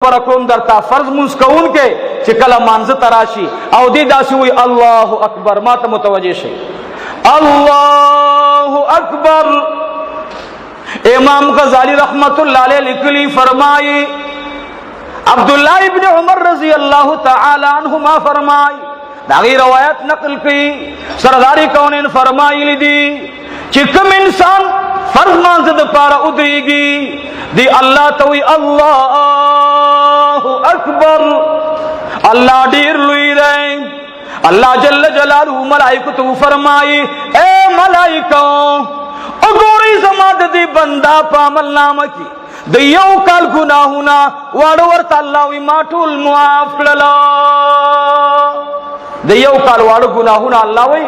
خبر کوم درتا فرض مسکون کې چې کله مانزه تراشي او دې داسې وي الله اکبر ما ته متوجه شي الله اکبر. امام غزالی رحمت اللہ علیہ لکلی فرمائی عبداللہ ابن عمر رضی اللہ تعالی عنہما فرمائی داغی روایت نقل کی سرداری کونین فرمائی لدی چکم انسان فرض مانزد پارا ادری گی دی اللہ توی اللہ اکبر اللہ دیر لوی رہے. اللہ جل جلالہ ملائکہ تو فرمائی اے ملائکہ اگوری زماد دی بندہ پا عمل نامہ کی دی یو کال گناہونا وارورت اللہ وی ماتول معاف کرلا دی یو کال وارو گناہونا اللہ وی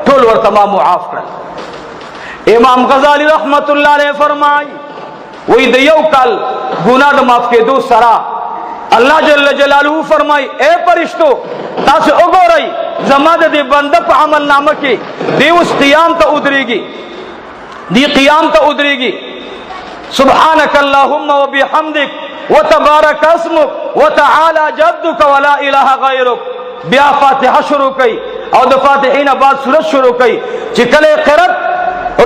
ٹول ورتما معاف کرلا. امام غزالی رحمت اللہ علیہ فرمائی وی دی یو کال گناہ دا معاف کے دو سرا اللہ جل جلالہ فرمائی اے پرشتو تاسے اگو رئی زماد دی بندہ پا عمل نامہ کی دی اس قیام تا ادری گی دی قیام تا ادری گی سبحانک اللہم و بحمدک و تبارک اسمک و تعالی جدک و لا الہ غیرک بیا فاتحہ شروع کئی او دا فاتحین بعد سورت شروع کئی چکلے قرد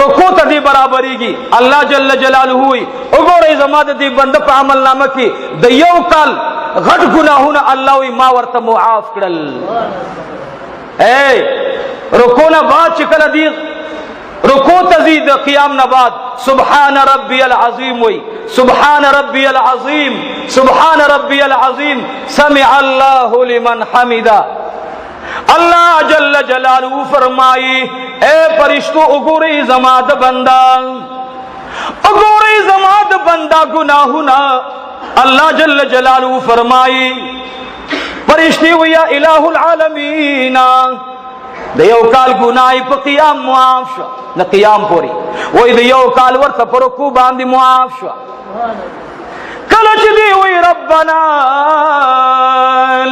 رکو تا دی برابری گی اللہ جل جلالہ ہوئی اگو رئی زماد دی بندہ پا عمل نامہ کی دیو کال غٹ گناہونا اللہ وی ما ورطا معاف کرل. اے رکونا بعد چکل دی رکو تزید قیام نباد سبحان ربی العظیم وی سبحان ربی العظیم سبحان ربی العظیم سمع اللہ لمن حمدہ. اللہ جل جلالہ فرمائی اے پرشتو اگوری زماد بندہ اگوری زماد بندہ گناہنا اللہ جل جلالہ فرمائی پرشتی ویا الہ العالمین دیو کال گناہی پا قیام معاف شو نہ قیام پوری وی دیو کال ورطا پرکو باندی معاف شو کلچ دی وی ربنا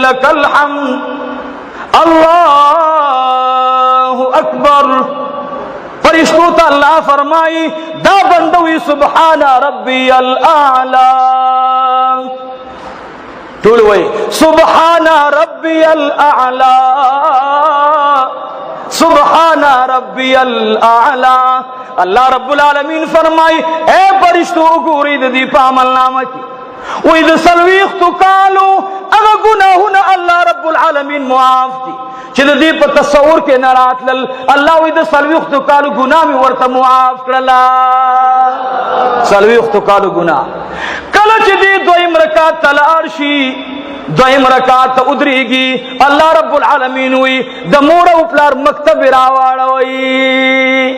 لک الحمد اللہ اکبر. فرشتو تا اللہ فرمائی دا بندوی سبحان ربی الاعلی ٹول وی سبحان ربی الاعلی سبحان ربی الاعلی. اللہ رب العالمین فرمائی اے فرشتو گوری دی پا عمل نامہ کی وید سلویخ تو کالو اگا گناہونا اللہ رب العالمین معاف کی چید دی پا تصور کے نرات لل اللہ وید سلویخ تو کالو گناہ میں ورطا معاف کرلا سلویخ تو کالو گناہ کلچ دی دویم رکات تلارشی دویم رکات ادری گی اللہ رب العالمین ہوئی دمورا اپلار مکتب راوارا ہوئی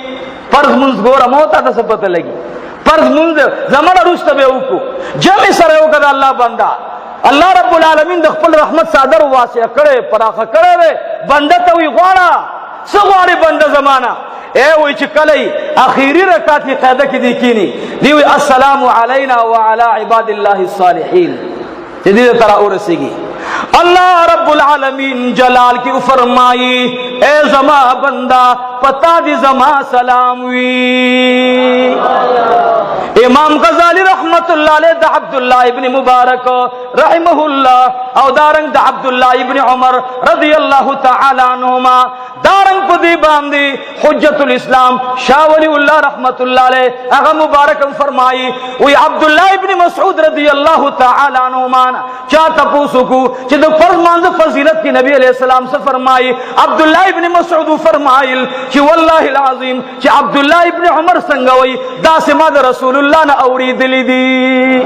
فرض منز گورا موتا تا سپتا لگی فرض منز زمان رشت بے اوکو جمع سر اوکا دا اللہ بندہ اللہ رب العالمین دخپل رحمت صادر واسع کرے پراخ کرے وے بندہ توی غوارا سغواری بندہ زمانہ اے وی چکلی اخیری رکات کی قیدہ کی دیکھینی دیوی السلام علینا وعلا عباد اللہ الصالحین جدید طرح ارسی گی. اللہ رب العالمین جلال کی فرمائی اے زما بندہ پتا دی زما سلام وی. امام غزالی رحمت اللہ علیہ دا عبداللہ ابن مبارک رحمہ اللہ او دارنگ دا عبداللہ ابن عمر رضی اللہ تعالی عنہما دارنگ پدی باندی حجت الاسلام شاہ ولی اللہ رحمت اللہ علیہ اغا مبارک فرمائی وی عبداللہ ابن مسعود رضی اللہ تعالی عنہما چاہتا پوسکو چی دو فرض مانز فضیلت کی نبی علیہ السلام سے فرمائی عبداللہ ابن مسعود فرمائل چی واللہ العظیم چی عبداللہ ابن عمر سنگوئی دا سماد رسول اللہ نا اوری دلی دی